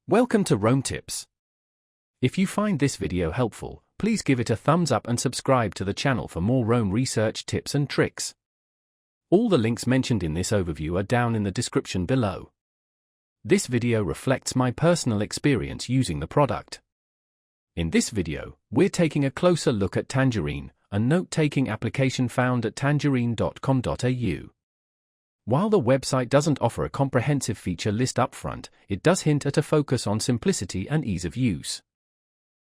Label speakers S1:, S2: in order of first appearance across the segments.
S1: Welcome to Rome Tips. If you find this video helpful, please give it a thumbs up and subscribe to the channel for more Rome research tips and tricks. All the links mentioned in this overview are down in the description below. This video reflects my personal experience using the product. In this video, we're taking a closer look at Tangerine, a note-taking application found at tangerine.com.au. While the website doesn't offer a comprehensive feature list up front, it does hint at a focus on simplicity and ease of use.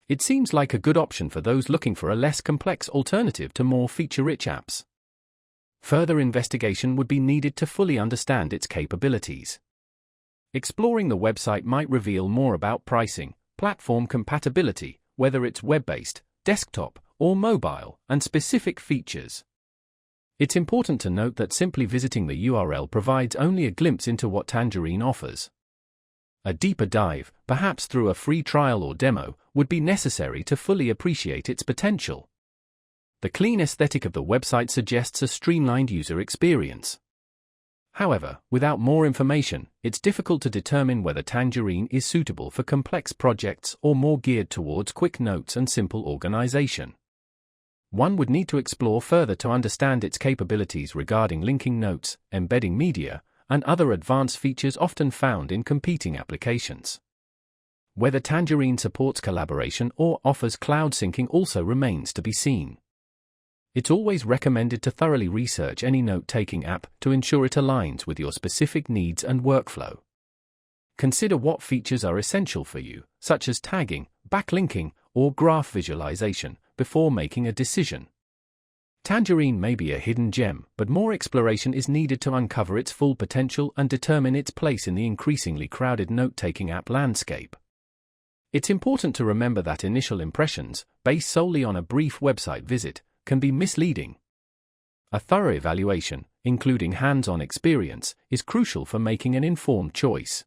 S1: It seems like a good option for those looking for a less complex alternative to more feature-rich apps. Further investigation would be needed to fully understand its capabilities. Exploring the website might reveal more about pricing, platform compatibility, whether it's web-based, desktop, or mobile, and specific features. It's important to note that simply visiting the URL provides only a glimpse into what Tangerine offers. A deeper dive, perhaps through a free trial or demo, would be necessary to fully appreciate its potential. The clean aesthetic of the website suggests a streamlined user experience. However, without more information, it's difficult to determine whether Tangerine is suitable for complex projects or more geared towards quick notes and simple organization. One would need to explore further to understand its capabilities regarding linking notes, embedding media, and other advanced features often found in competing applications. Whether Tangerine supports collaboration or offers cloud syncing also remains to be seen. It's always recommended to thoroughly research any note-taking app to ensure it aligns with your specific needs and workflow. Consider what features are essential for you, such as tagging, backlinking, or graph visualization, before making a decision. Tangerine may be a hidden gem, but more exploration is needed to uncover its full potential and determine its place in the increasingly crowded note-taking app landscape. It's important to remember that initial impressions, based solely on a brief website visit, can be misleading. A thorough evaluation, including hands-on experience, is crucial for making an informed choice.